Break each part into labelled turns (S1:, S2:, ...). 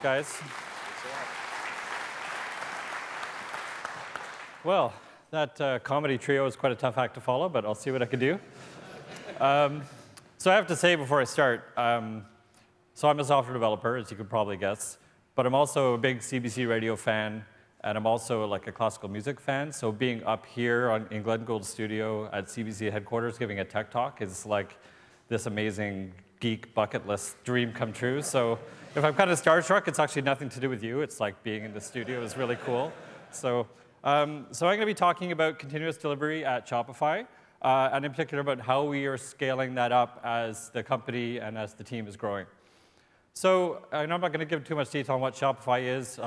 S1: guys. Well, that comedy trio is quite a tough act to follow, but I'll see what I can do. So I have to say before I start, so I'm a software developer, as you could probably guess, but I'm also a big CBC radio fan, and I'm also like a classical music fan. So being up here in Glen Gould's studio at CBC headquarters giving a tech talk is like this amazing geek bucket list dream come true. So if I'm kind of starstruck, it's actually nothing to do with you. It's like being in the studio is really cool. So I'm going to be talking about continuous delivery at Shopify, and in particular about how we are scaling that up as the company and as the team is growing. So I know I'm not going to give too much detail on what Shopify is.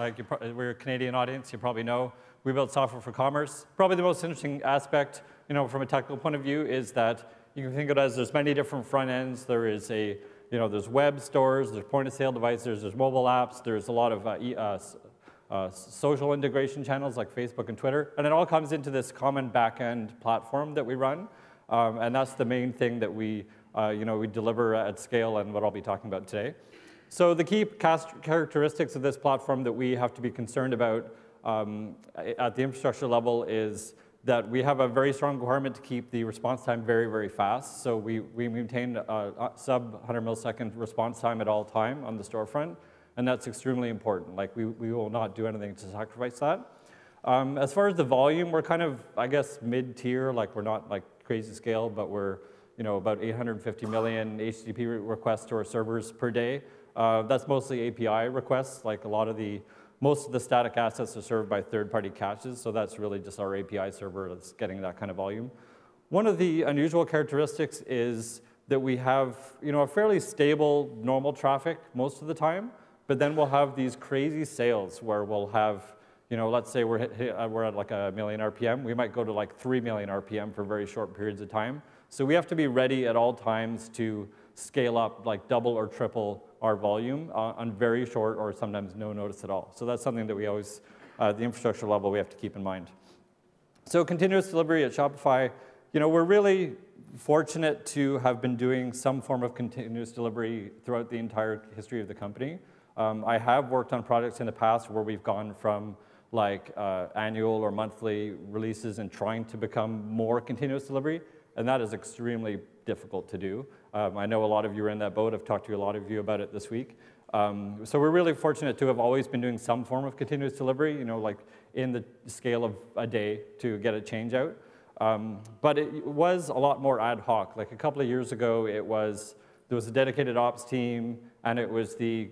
S1: We're a Canadian audience, you probably know. We build software for commerce. Probably the most interesting aspect, from a technical point of view, is that you can think of it as there's many different front ends. There is there's web stores, there's point-of-sale devices, there's mobile apps, there's a lot of social integration channels like Facebook and Twitter, and it all comes into this common back-end platform that we run, and that's the main thing that we deliver at scale and what I'll be talking about today. So the key characteristics of this platform that we have to be concerned about at the infrastructure level is that we have a very strong requirement to keep the response time very, very fast. So we maintain a sub 100 millisecond response time at all time on the storefront, and that's extremely important. Like we will not do anything to sacrifice that. As far as the volume, we're kind of, I guess, mid-tier. Like we're not like crazy scale, but we're about 850 million HTTP requests to our servers per day. That's mostly API requests. Like most of the static assets are served by third-party caches, so that's really just our API server that's getting that kind of volume. One of the unusual characteristics is that we have a fairly stable normal traffic most of the time, but then we'll have these crazy sales where we'll have, let's say we're at like 1 million RPM. We might go to like 3 million RPM for very short periods of time. So we have to be ready at all times to scale up like double or triple our volume on very short or sometimes no notice at all. So that's something that we always, at the infrastructure level, we have to keep in mind. So continuous delivery at Shopify, we're really fortunate to have been doing some form of continuous delivery throughout the entire history of the company. I have worked on projects in the past where we've gone from like annual or monthly releases and trying to become more continuous delivery, and that is extremely difficult to do. I know a lot of you are in that boat. I've talked to a lot of you about it this week. So we're really fortunate to have always been doing some form of continuous delivery, like in the scale of a day to get a change out. But it was a lot more ad hoc. Like a couple of years ago, there was a dedicated ops team, and it was the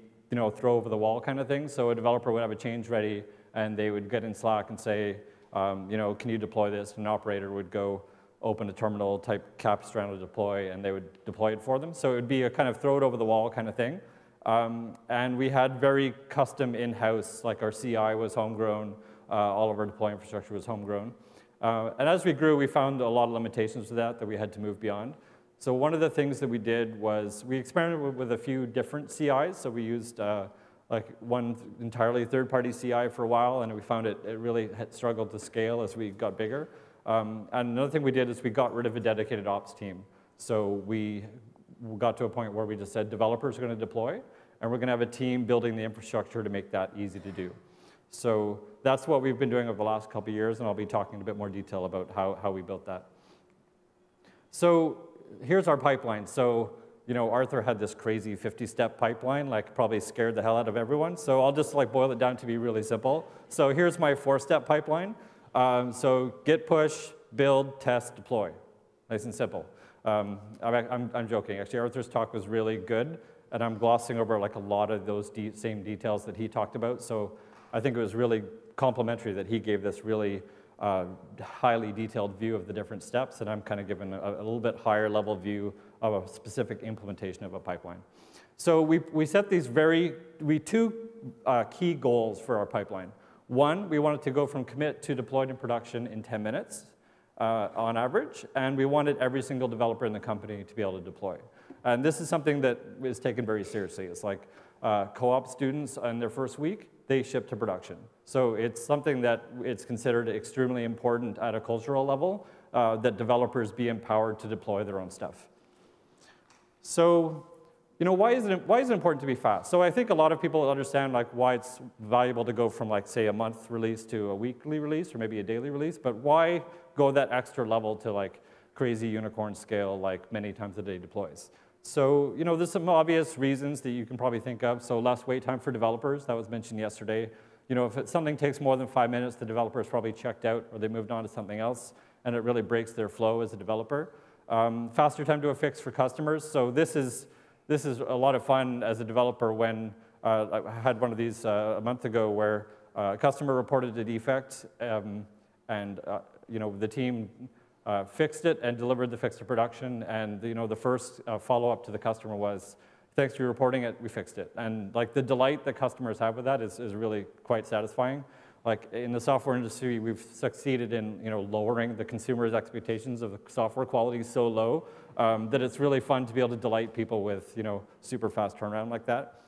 S1: throw over the wall kind of thing. So a developer would have a change ready, and they would get in Slack and say, can you deploy this? And an operator would go open a terminal, type capstrand deploy, and they would deploy it for them. So it would be a kind of throw it over the wall kind of thing. And we had very custom in-house, like our CI was homegrown, all of our deploy infrastructure was homegrown. And as we grew, we found a lot of limitations to that we had to move beyond. So one of the things that we did was we experimented with a few different CIs. So we used like one entirely third-party CI for a while, and we found it really had struggled to scale as we got bigger. And another thing we did is we got rid of a dedicated ops team. So we got to a point where we just said developers are going to deploy, and we're going to have a team building the infrastructure to make that easy to do. So that's what we've been doing over the last couple of years, and I'll be talking in a bit more detail about how we built that. So here's our pipeline. So Arthur had this crazy 50-step pipeline, like probably scared the hell out of everyone. So I'll just like boil it down to be really simple. So here's my 4-step pipeline. So git push, build, test, deploy. Nice and simple. I'm joking. Actually, Arthur's talk was really good, and I'm glossing over like a lot of those same details that he talked about. So I think it was really complimentary that he gave this really highly detailed view of the different steps, and I'm kind of giving a little bit higher level view of a specific implementation of a pipeline. So we set these two key goals for our pipeline. One, we wanted to go from commit to deployed in production in 10 minutes on average, and we wanted every single developer in the company to be able to deploy. And this is something that is taken very seriously. It's like co-op students in their first week, they ship to production. So it's something that it's considered extremely important at a cultural level that developers be empowered to deploy their own stuff. So why is it important to be fast? So I think a lot of people understand like why it's valuable to go from like, say, a month release to a weekly release or maybe a daily release, but why go that extra level to like crazy unicorn scale like many times a day deploys? So, there's some obvious reasons that you can probably think of. So less wait time for developers, that was mentioned yesterday. If something takes more than 5 minutes, the developer is probably checked out or they moved on to something else, and it really breaks their flow as a developer. Faster time to a fix for customers. So this is a lot of fun as a developer when I had one of these a month ago where a customer reported a defect, and the team fixed it and delivered the fix to production. And the first follow-up to the customer was, thanks for reporting it, we fixed it. And like the delight that customers have with that is really quite satisfying. Like in the software industry, we've succeeded in lowering the consumer's expectations of the software quality so low that it's really fun to be able to delight people with super fast turnaround like that.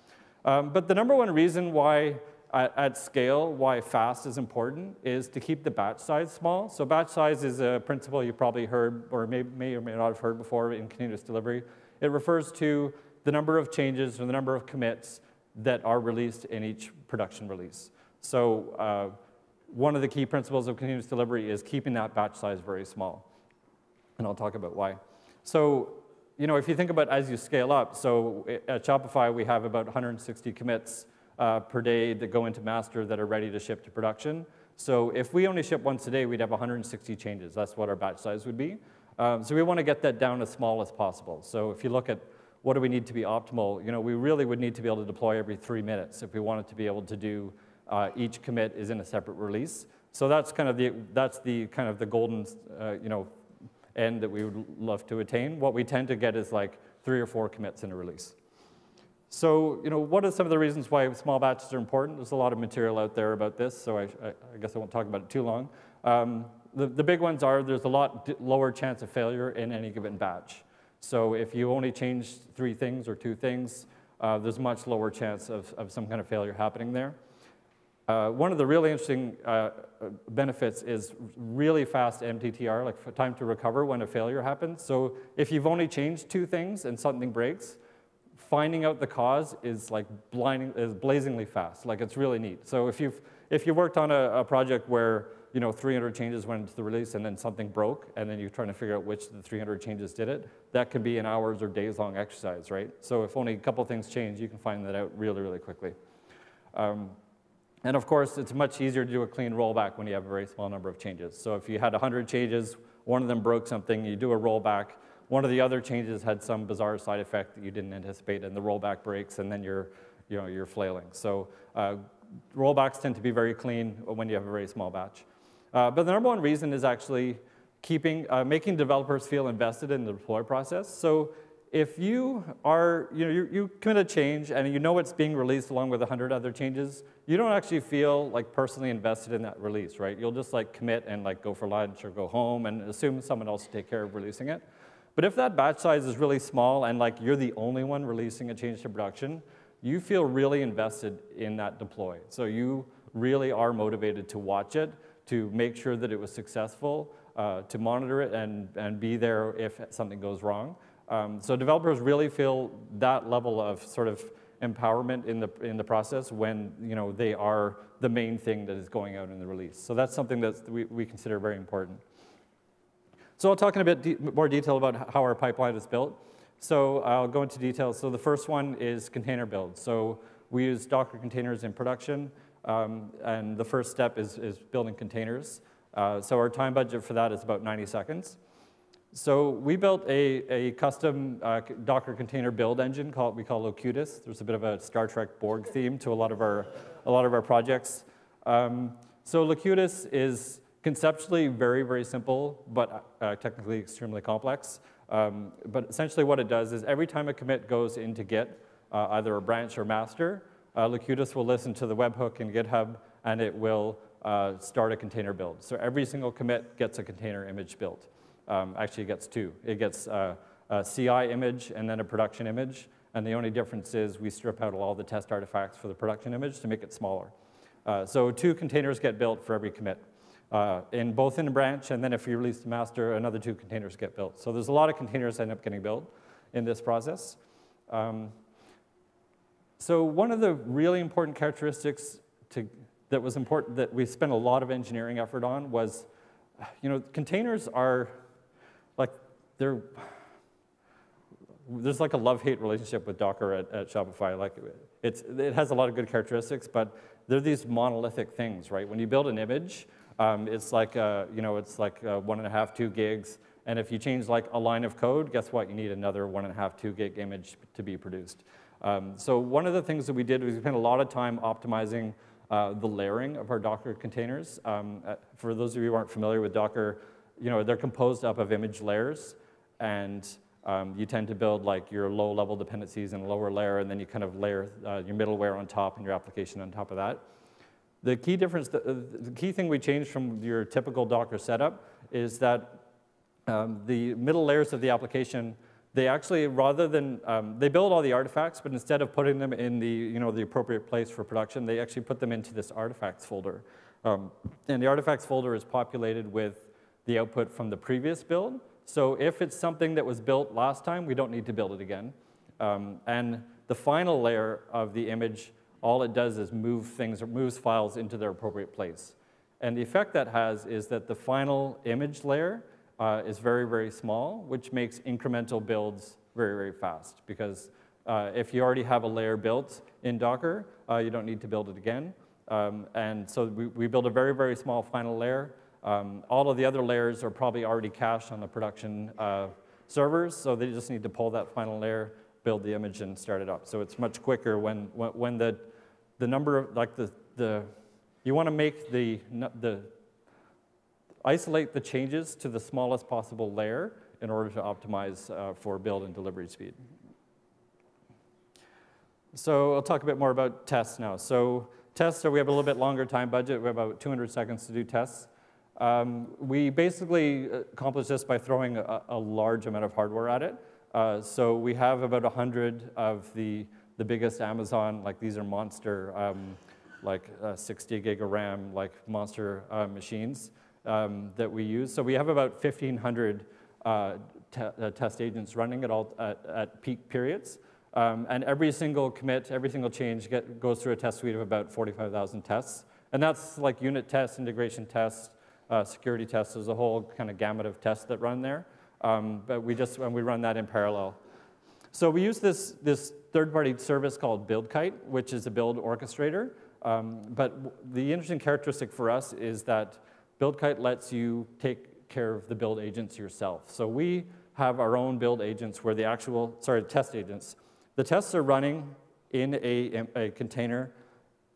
S1: But the number one reason why at scale, why fast is important is to keep the batch size small. So batch size is a principle you probably heard or may or may not have heard before in continuous delivery. It refers to the number of changes or the number of commits that are released in each production release. So one of the key principles of continuous delivery is keeping that batch size very small. And I'll talk about why. So if you think about as you scale up, so at Shopify, we have about 160 commits per day that go into master that are ready to ship to production. So if we only ship once a day, we'd have 160 changes. That's what our batch size would be. So we want to get that down as small as possible. So if you look at what do we need to be optimal, we really would need to be able to deploy every 3 minutes if we wanted to be able to do each commit is in a separate release. So that's kind of the golden end that we would love to attain. What we tend to get is like 3 or 4 commits in a release. So what are some of the reasons why small batches are important? There's a lot of material out there about this, so I guess I won't talk about it too long. The big ones are there's a lot lower chance of failure in any given batch. So if you only change 3 things or 2 things, there's much lower chance of some kind of failure happening there. One of the really interesting benefits is really fast MTTR, like time to recover when a failure happens. So if you've only changed 2 things and something breaks, finding out the cause is like blazingly fast. Like it's really neat. So if you worked on a project where 300 changes went into the release and then something broke, and then you're trying to figure out which of the 300 changes did it, that could be an hours or days long exercise, right? So if only a couple things change, you can find that out really, really quickly. And of course, it's much easier to do a clean rollback when you have a very small number of changes. So if you had 100 changes, one of them broke something, you do a rollback, one of the other changes had some bizarre side effect that you didn't anticipate, and the rollback breaks, and then you're flailing. So rollbacks tend to be very clean when you have a very small batch. But the number one reason is actually making developers feel invested in the deploy process. So if you are, you commit a change and it's being released along with 100 other changes, you don't actually feel like personally invested in that release, right? You'll just like commit and like go for lunch or go home and assume someone else will take care of releasing it. But if that batch size is really small and like you're the only one releasing a change to production, you feel really invested in that deploy. So you really are motivated to watch it, to make sure that it was successful, to monitor it and be there if something goes wrong. So developers really feel that level of sort of empowerment in the process when they are the main thing that is going out in the release. So that's something that we consider very important. So I'll talk in a bit more detail about how our pipeline is built. So I'll go into details. So the first one is container build. So we use Docker containers in production, and the first step is building containers. So our time budget for that is about 90 seconds. So we built a custom Docker container build engine we call Locutus. There's a bit of a Star Trek Borg theme to a lot of our projects. So Locutus is conceptually very, very simple, but technically extremely complex. But essentially what it does is every time a commit goes into Git, either a branch or master, Locutus will listen to the webhook in GitHub, and it will start a container build. So every single commit gets a container image built. Actually, it gets 2. It gets a CI image and then a production image. And the only difference is we strip out all the test artifacts for the production image to make it smaller. So 2 containers get built for every commit, both in a branch, and then if you release the master, another 2 containers get built. So there's a lot of containers that end up getting built in this process. So one of the really important characteristics that was important that we spent a lot of engineering effort on was, containers are like there's like a love-hate relationship with Docker at Shopify. Like it has a lot of good characteristics, but they're these monolithic things, right? When you build an image, it's like 1.5, 2 gigs, and if you change like a line of code, guess what? You need another 1.5, 2 gig image to be produced. So one of the things that we did was we spent a lot of time optimizing the layering of our Docker containers. For those of you who aren't familiar with Docker, they're composed up of image layers, and you tend to build like your low-level dependencies in a lower layer, and then you kind of layer your middleware on top and your application on top of that. The key difference, the key thing we changed from your typical Docker setup is that the middle layers of the application, they actually, rather than, they build all the artifacts, but instead of putting them in the appropriate place for production, they actually put them into this artifacts folder. And the artifacts folder is populated with the output from the previous build. So if it's something that was built last time, we don't need to build it again. And the final layer of the image, all it does is move things or moves files into their appropriate place. And the effect that has is that the final image layer is very, very small, which makes incremental builds very, very fast. Because if you already have a layer built in Docker, you don't need to build it again. And so we build a very, very small final layer. All of the other layers are probably already cached on the production servers, so they just need to pull that final layer, build the image, and start it up. So it's much quicker when the number of, like you want to make isolate the changes to the smallest possible layer in order to optimize for build and delivery speed. So I'll talk a bit more about tests now. So tests, we have a little bit longer time budget. We have about 200 seconds to do tests. We basically accomplish this by throwing a large amount of hardware at it. So we have about 100 of the biggest Amazon, like these are monster, 60 gig of RAM, like monster machines that we use. So we have about 1,500 test agents running at peak periods. And every single commit, every single change goes through a test suite of about 45,000 tests. And that's like unit tests, integration tests, security tests. There's a whole kind of gamut of tests that run there. But we run that in parallel. So we use this third-party service called BuildKite, which is a build orchestrator. But the interesting characteristic for us is that BuildKite lets you take care of the build agents yourself. So we have our own build agents where test agents. The tests are running in a container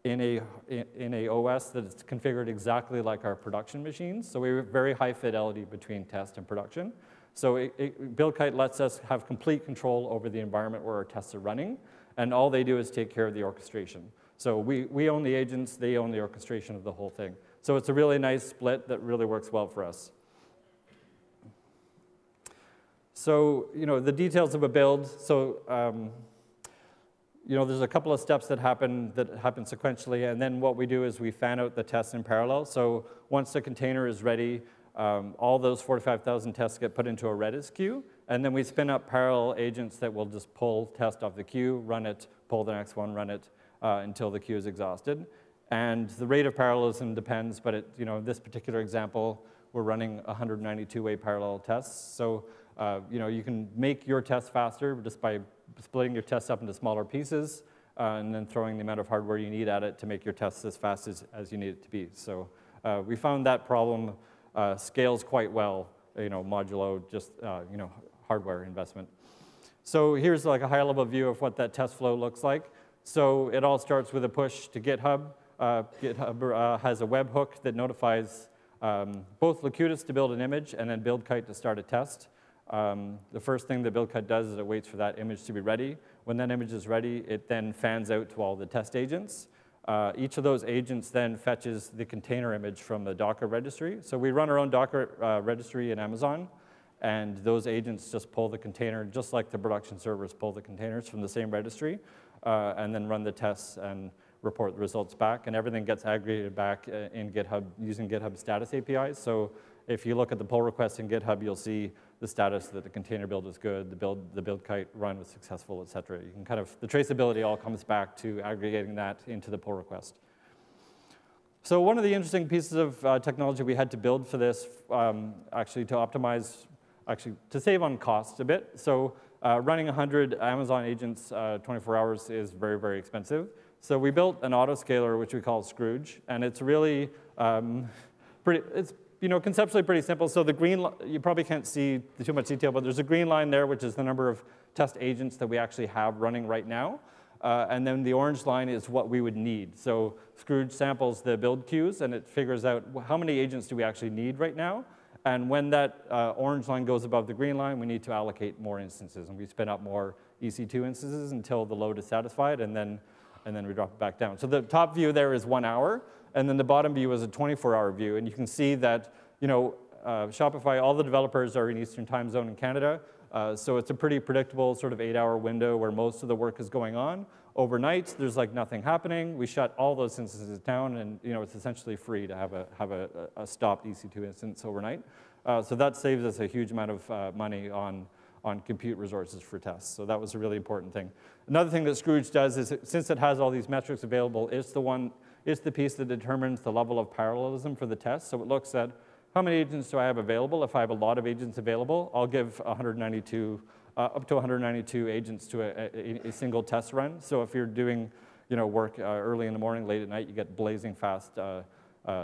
S1: in a OS that's configured exactly like our production machines. So we have very high fidelity between test and production. So BuildKite lets us have complete control over the environment where our tests are running, and all they do is take care of the orchestration. So we own the agents, they own the orchestration of the whole thing. So it's a really nice split that really works well for us. So the details of a build. So there's a couple of steps that happen sequentially, and then what we do is we fan out the tests in parallel. So once the container is ready, all those 45,000 tests get put into a Redis queue, and then we spin up parallel agents that will just pull test off the queue, run it, pull the next one, run it until the queue is exhausted. And the rate of parallelism depends, but in this particular example, we're running 192-way parallel tests. So you can make your tests faster just by splitting your tests up into smaller pieces and then throwing the amount of hardware you need at it to make your tests as fast as you need it to be. So we found that problem scales quite well, modulo just hardware investment. So here's like a high-level view of what that test flow looks like. So it all starts with a push to GitHub. GitHub has a webhook that notifies both Locutus to build an image and then BuildKite to start a test. The first thing that BuildKite does is it waits for that image to be ready. When that image is ready, it then fans out to all the test agents. Each of those agents then fetches the container image from the Docker registry. So we run our own Docker registry in Amazon, and those agents just pull the container, just like the production servers pull the containers from the same registry, and then run the tests and report the results back. And everything gets aggregated back in GitHub using GitHub status APIs. So if you look at the pull requests in GitHub, you'll see the status that the container build is good, the build kite run was successful, et cetera. You can kind of, the traceability all comes back to aggregating that into the pull request. So one of the interesting pieces of technology we had to build for this, actually to optimize, actually to save on cost a bit. So running 100 Amazon agents 24 hours is very, very expensive. So we built an autoscaler, which we call Scrooge, and it's really it's conceptually pretty simple. So the green, you probably can't see too much detail, but there's a green line there, which is the number of test agents that we actually have running right now. And then the orange line is what we would need. So Scrooge samples the build queues, and it figures out how many agents do we actually need right now. And when that orange line goes above the green line, we need to allocate more instances. And we spin up more EC2 instances until the load is satisfied, and then we drop it back down. So the top view there is 1 hour, and then the bottom view is a 24-hour view. And you can see that Shopify, all the developers are in Eastern time zone in Canada. So it's a pretty predictable sort of 8-hour window where most of the work is going on. Overnight, there's like nothing happening. We shut all those instances down, and it's essentially free to have a stopped EC2 instance overnight. So that saves us a huge amount of money on compute resources for tests. So that was a really important thing. Another thing that Scrooge does is, since it has all these metrics available, it's the piece that determines the level of parallelism for the test. So it looks at how many agents do I have available. If I have a lot of agents available, I'll give 192, up to 192 agents to a single test run. So if you're doing work early in the morning, late at night, you get blazing fast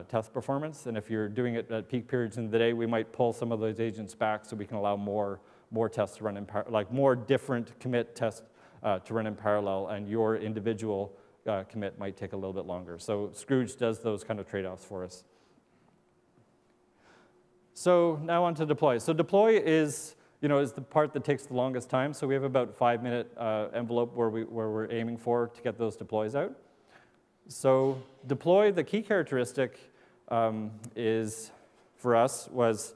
S1: test performance. And if you're doing it at peak periods in the day, we might pull some of those agents back so we can allow more tests to run in like more different commit tests to run in parallel, and your individual commit might take a little bit longer. So Scrooge does those kind of trade-offs for us. So now on to deploy. So deploy is the part that takes the longest time. So we have about 5-minute envelope where we're aiming for to get those deploys out. So deploy, the key characteristic is, for us, was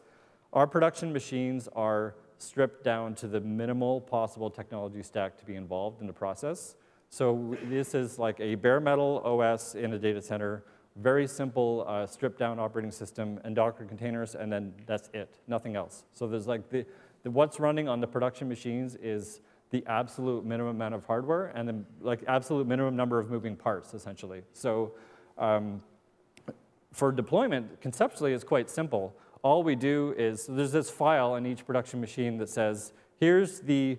S1: our production machines are stripped down to the minimal possible technology stack to be involved in the process. So this is like a bare metal OS in a data center, very simple stripped down operating system and Docker containers, and then that's it, nothing else. So there's like what's running on the production machines is the absolute minimum amount of hardware and the absolute minimum number of moving parts, essentially. So for deployment, conceptually, it's quite simple. All we do is, there's this file on each production machine that says, here's the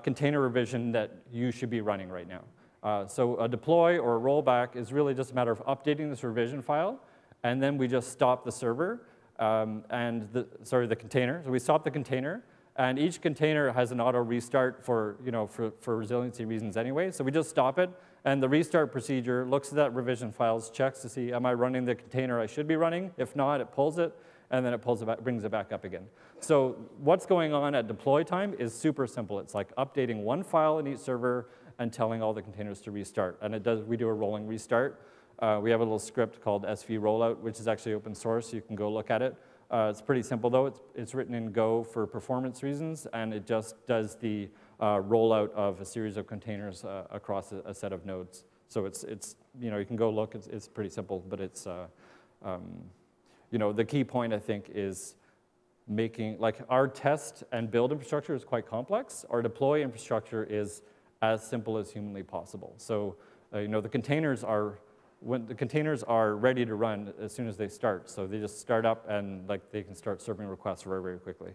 S1: container revision that you should be running right now. So a deploy or a rollback is really just a matter of updating this revision file, and then we just stop the server the container. So we stop the container, and each container has an auto restart for resiliency reasons anyway. So we just stop it, and the restart procedure looks at that revision files, checks to see, am I running the container I should be running? If not, it pulls it, and then it brings it back up again. So what's going on at deploy time is super simple. It's like updating one file in each server and telling all the containers to restart. And we do a rolling restart. We have a little script called SV rollout, which is actually open source. You can go look at it. It's pretty simple, though. It's written in Go for performance reasons, and it just does the rollout of a series of containers across a set of nodes. So you can go look. It's pretty simple, but it's the key point, I think, is making, our test and build infrastructure is quite complex. Our deploy infrastructure is as simple as humanly possible. So, the containers are ready to run as soon as they start. So they just start up, and they can start serving requests very, very quickly.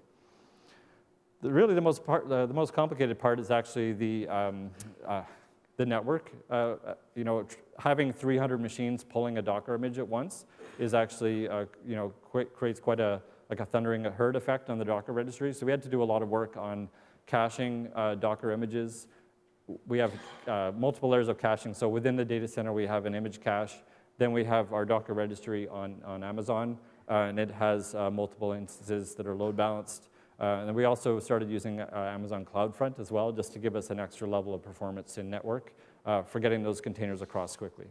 S1: Really, the most complicated part is actually the network. Having 300 machines pulling a Docker image at once is actually, creates quite a thundering herd effect on the Docker registry. So we had to do a lot of work on caching Docker images. We have multiple layers of caching. So within the data center, we have an image cache. Then we have our Docker registry on Amazon, and it has multiple instances that are load balanced. And then we also started using Amazon CloudFront as well, just to give us an extra level of performance in network for getting those containers across quickly.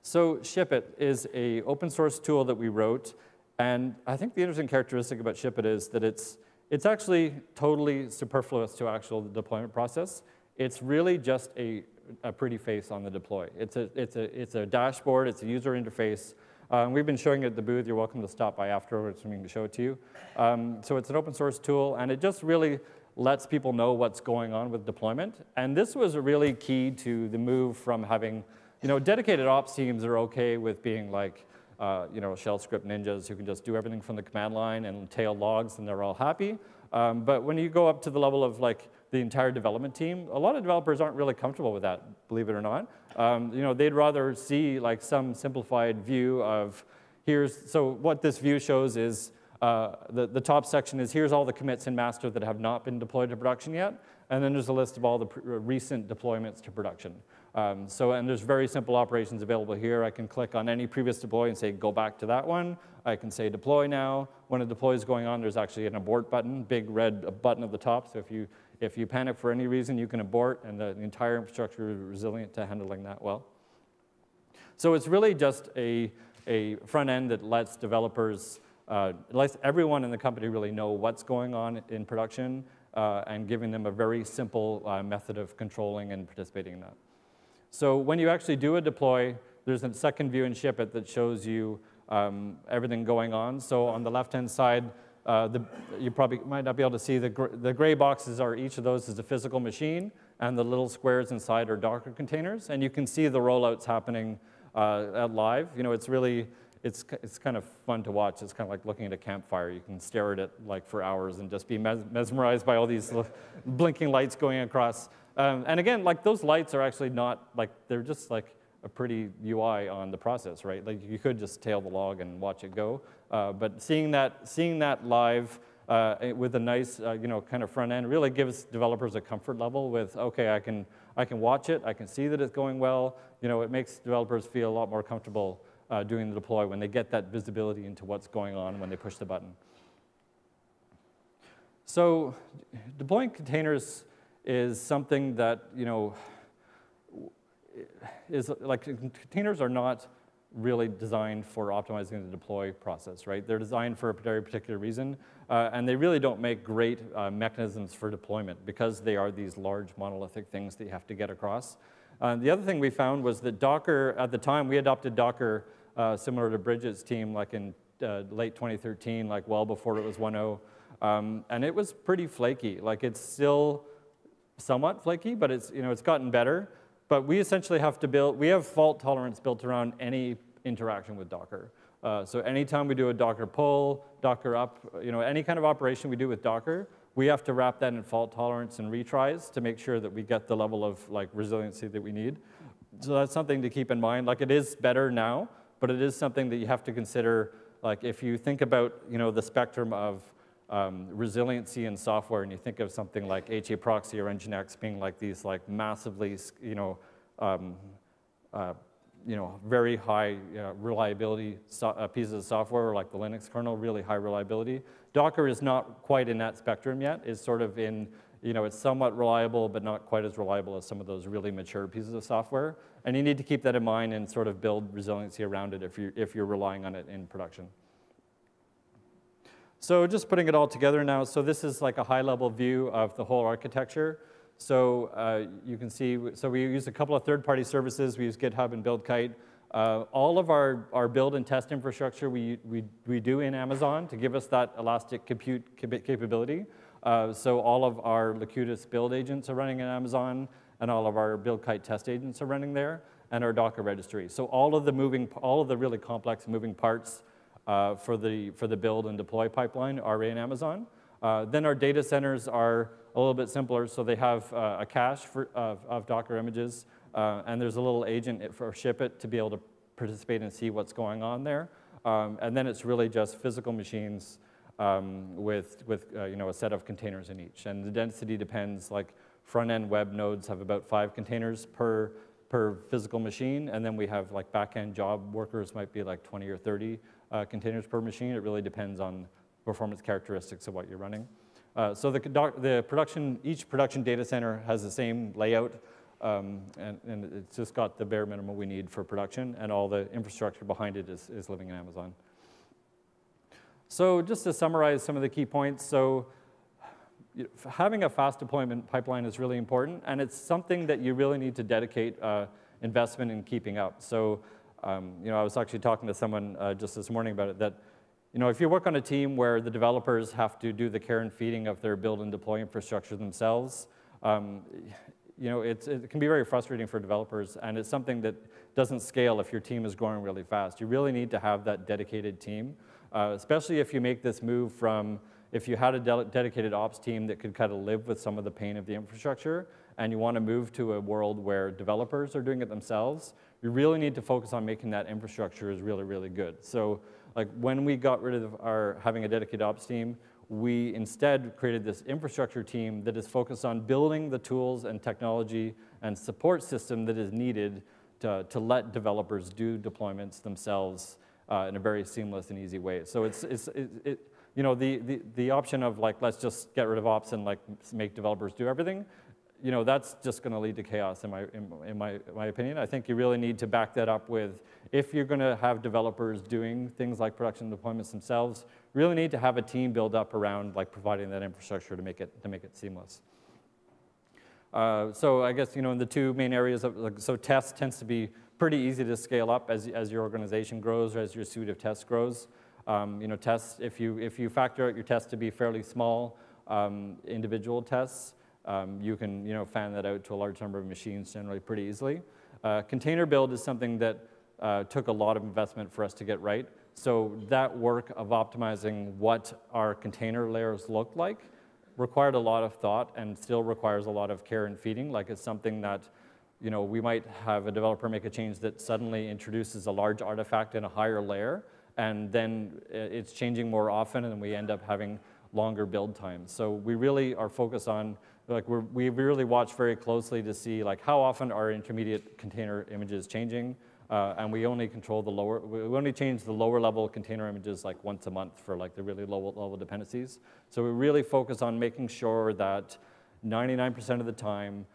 S1: So ShipIt is an open source tool that we wrote. And I think the interesting characteristic about ShipIt is that it's actually totally superfluous to actual deployment process. It's really just a pretty face on the deploy. It's a dashboard. It's a user interface. We've been showing it at the booth. You're welcome to stop by afterwards and we can show it to you. So it's an open source tool, and it just really lets people know what's going on with deployment. And this was really key to the move from having, dedicated ops teams are okay with being like, shell script ninjas who can just do everything from the command line and tail logs and they're all happy. But when you go up to the level of like the entire development team, a lot of developers aren't really comfortable with that, believe it or not. They'd rather see like some simplified view of so what this view shows is the top section is here's all the commits in master that have not been deployed to production yet, and then there's a list of all the recent deployments to production. And there's very simple operations available here. I can click on any previous deploy and say go back to that one. I can say deploy now. When a deploy is going on, there's actually an abort button, big red button at the top. So if you panic for any reason, you can abort, and the entire infrastructure is resilient to handling that well. So it's really just a front end that lets developers, lets everyone in the company really know what's going on in production and giving them a very simple method of controlling and participating in that. So when you actually do a deploy, there's a second view in Ship It that shows you everything going on. So on the left-hand side, you probably might not be able to see the gray boxes are each of those is a physical machine, and the little squares inside are Docker containers. And you can see the rollouts happening at live. It's really, it's kind of fun to watch. It's kind of like looking at a campfire. You can stare at it like for hours and just be mesmerized by all these blinking lights going across. And again, like those lights are actually not like, they're just like a pretty UI on the process, right? Like you could just tail the log and watch it go. But seeing that live with a nice, kind of front end really gives developers a comfort level with, okay, I can watch it, I can see that it's going well. It makes developers feel a lot more comfortable doing the deploy when they get that visibility into what's going on when they push the button. So deploying containers is something that, is like containers are not really designed for optimizing the deploy process, right? They're designed for a very particular reason, and they really don't make great mechanisms for deployment because they are these large monolithic things that you have to get across. The other thing we found was that Docker, at the time, we adopted Docker similar to Bridget's team, like in late 2013, like well before it was 1.0, and it was pretty flaky. Like it's still somewhat flaky, but it's gotten better. But we essentially have to we have fault tolerance built around any interaction with Docker. So anytime we do a Docker pull, Docker up, any kind of operation we do with Docker, we have to wrap that in fault tolerance and retries to make sure that we get the level of like resiliency that we need. So that's something to keep in mind. Like it is better now, but it is something that you have to consider. Like if you think about the spectrum of resiliency in software, and you think of something like HAProxy or Nginx being like these like massively, very high reliability pieces of software, like the Linux kernel, really high reliability. Docker is not quite in that spectrum yet. It's sort of in, it's somewhat reliable, but not quite as reliable as some of those really mature pieces of software. And you need to keep that in mind and sort of build resiliency around it if you're relying on it in production. So just putting it all together now, so this is like a high-level view of the whole architecture. So you can see, so we use a couple of third-party services. We use GitHub and BuildKite. All of our build and test infrastructure we do in Amazon to give us that elastic compute capability. So all of our Locutus build agents are running in Amazon, and all of our BuildKite test agents are running there, and our Docker registry. So all of the really complex moving parts for the build and deploy pipeline are in Amazon. Then our data centers are a little bit simpler, so they have a cache of Docker images, and there's a little agent for Ship It to be able to participate and see what's going on there. And then it's really just physical machines with a set of containers in each. And the density depends, like front-end web nodes have about 5 containers per physical machine, and then we have like back-end job workers might be like 20 or 30 containers per machine. It really depends on performance characteristics of what you're running. So each production data center has the same layout, and it's just got the bare minimum we need for production, and all the infrastructure behind it is living in Amazon. So just to summarize some of the key points, so having a fast deployment pipeline is really important, and it's something that you really need to dedicate investment in keeping up. So I was actually talking to someone just this morning about it, that if you work on a team where the developers have to do the care and feeding of their build and deploy infrastructure themselves, it can be very frustrating for developers, and it's something that doesn't scale if your team is growing really fast. You really need to have that dedicated team, especially if you make this move from, if you had a dedicated ops team that could kind of live with some of the pain of the infrastructure, and you want to move to a world where developers are doing it themselves, you really need to focus on making that infrastructure is really, really good. So like when we got rid of having a dedicated ops team, we instead created this infrastructure team that is focused on building the tools and technology and support system that is needed to let developers do deployments themselves in a very seamless and easy way. So the option of like, let's just get rid of ops and like make developers do everything, that's just going to lead to chaos in my opinion. I think you really need to back that up with, if you're going to have developers doing things like production deployments themselves, really need to have a team build up around like providing that infrastructure to make it seamless. So I guess in the two main areas of so test tends to be pretty easy to scale up as your organization grows or as your suite of tests grows. Tests, if you factor out your tests to be fairly small individual tests, you can fan that out to a large number of machines generally pretty easily. Container build is something that took a lot of investment for us to get right. So that work of optimizing what our container layers look like required a lot of thought and still requires a lot of care and feeding. Like it's something that we might have a developer make a change that suddenly introduces a large artifact in a higher layer, and then it's changing more often, and we end up having longer build times. So we really are focused on, like we really watch very closely to see like how often are intermediate container images changing, and we only control we only change the lower level container images like once a month for like the really low level dependencies. So we really focus on making sure that 99% of the time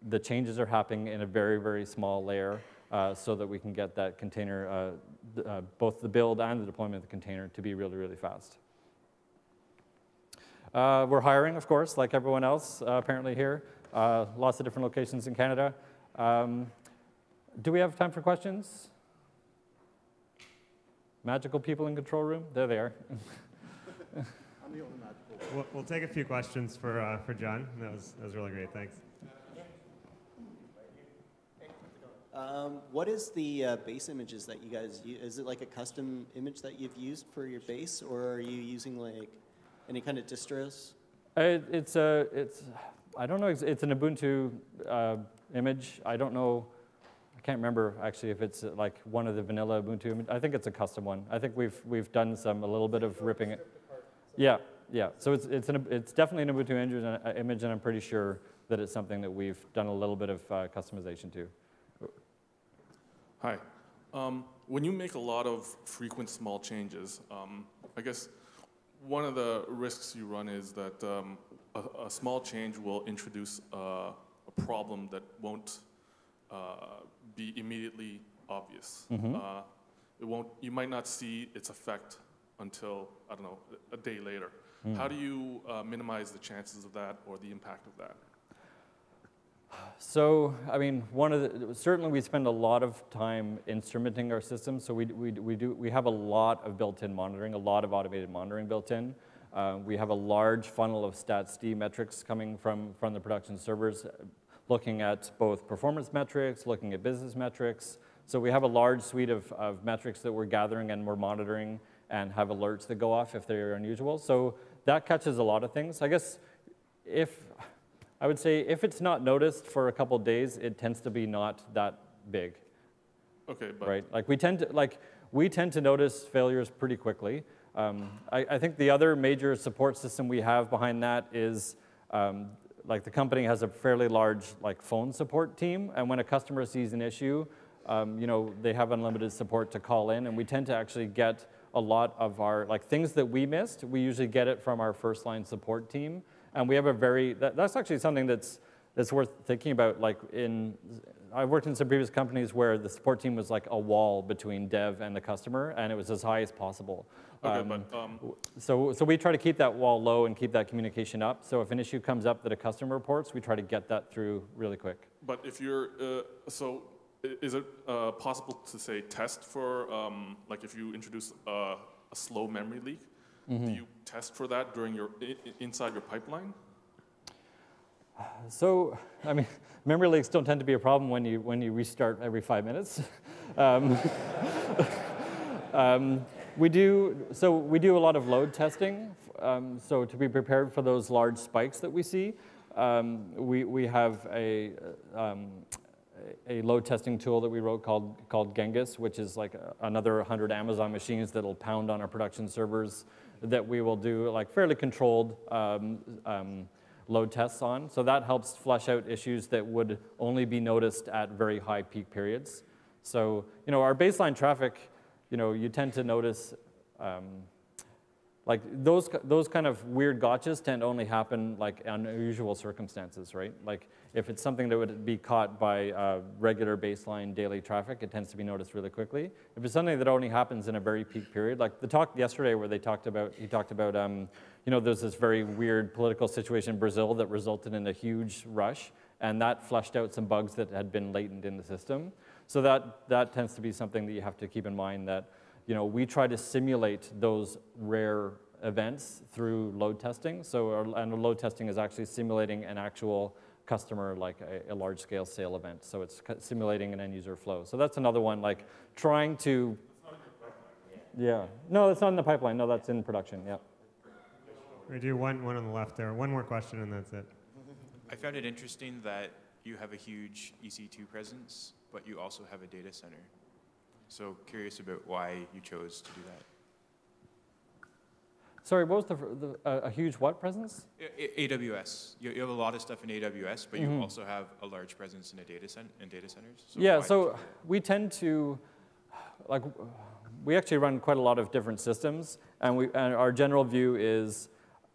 S1: the changes are happening in a very, very small layer, so that we can get that container, both the build and the deployment of the container, to be really, really fast. We're hiring, of course, like everyone else apparently here. Lots of different locations in Canada. Do we have time for questions? Magical people in control room? There they are.
S2: I'm the only magical. We'll take a few questions for John. That was really great. Thanks.
S3: What is the base images that you guys use? Is it like a custom image that you've used for your base, or are you using like any kind of distros?
S1: I don't know. It's an Ubuntu image. I don't know. I can't remember actually if it's like one of the vanilla Ubuntu images. I think it's a custom one. I think we've done a little bit of ripping it. Yeah. So it's definitely an Ubuntu image, and I'm pretty sure that it's something that we've done a little bit of customization to.
S4: Hi. When you make a lot of frequent small changes, I guess one of the risks you run is that a small change will introduce a problem that won't be immediately obvious. Mm-hmm. You might not see its effect until, I don't know, a day later. Mm. How do you minimize the chances of that or the impact of that?
S1: So, I mean, certainly we spend a lot of time instrumenting our system. So we have a lot of built-in monitoring, a lot of automated monitoring built in. We have a large funnel of stats-D metrics coming from the production servers, looking at both performance metrics, looking at business metrics. So we have a large suite of metrics that we're gathering and we're monitoring, and have alerts that go off if they're unusual. So that catches a lot of things. I guess I would say if it's not noticed for a couple of days, it tends to be not that big.
S4: Okay, but
S1: right, like we tend to notice failures pretty quickly. I think the other major support system we have behind that is like the company has a fairly large like phone support team, and when a customer sees an issue, they have unlimited support to call in, and we tend to actually get a lot of our things that we missed. We usually get it from our first line support team. And we have that's actually something that's worth thinking about. I've worked in some previous companies where the support team was like a wall between dev and the customer, and it was as high as possible.
S4: Okay,
S1: so we try to keep that wall low and keep that communication up. So if an issue comes up that a customer reports, we try to get that through really quick.
S4: But if you're, so is it possible to say test for, like if you introduce a slow memory leak, do you test for that during your, inside your pipeline?
S1: So, I mean, memory leaks don't tend to be a problem when you restart every 5 minutes. We do a lot of load testing. So to be prepared for those large spikes that we see, we have a load testing tool that we wrote called Genghis, which is like another 100 Amazon machines that'll pound on our production servers that we will do like fairly controlled load tests on. So that helps flush out issues that would only be noticed at very high peak periods. So, our baseline traffic, you tend to notice like those kind of weird gotchas tend to only happen like unusual circumstances, right? Like if it's something that would be caught by regular baseline daily traffic, it tends to be noticed really quickly. If it's something that only happens in a very peak period, like the talk yesterday where he talked about, there's this very weird political situation in Brazil that resulted in a huge rush, and that flushed out some bugs that had been latent in the system. So that tends to be something that you have to keep in mind that, we try to simulate those rare events through load testing. And load testing is actually simulating an actual customer, like a large-scale sale event. So it's simulating an end-user flow. So that's another one, like trying to. Yeah. No, that's not in the pipeline. No, that's in production. Yeah.
S2: We do one on the left there. One more question, and that's it.
S5: I found it interesting that you have a huge EC2 presence, but you also have a data center. So curious about why you chose to do that.
S1: Sorry, what was a huge what presence?
S5: AWS. You have a lot of stuff in AWS, but you also have a large presence in data centers. So
S1: yeah, so we tend to, we actually run quite a lot of different systems, and our general view is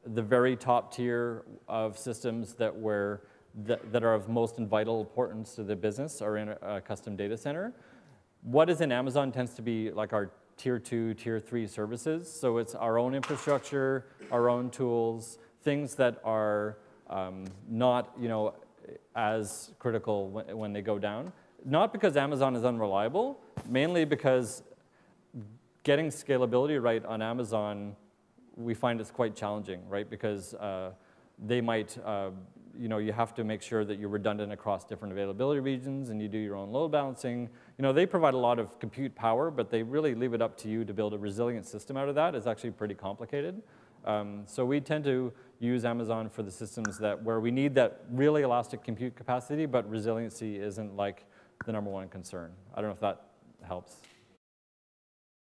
S1: the very top tier of systems that are of most and vital importance to the business are in a custom data center. What is in Amazon tends to be like our tier 2, tier 3 services. So it's our own infrastructure, our own tools, things that are not as critical when they go down. Not because Amazon is unreliable, mainly because getting scalability right on Amazon, we find it's quite challenging, right? Because they might, you have to make sure that you're redundant across different availability regions and you do your own load balancing. They provide a lot of compute power, but they really leave it up to you to build a resilient system out of that. It's actually pretty complicated. So we tend to use Amazon for the systems where we need that really elastic compute capacity, but resiliency isn't like the #1 concern. I don't know if that helps.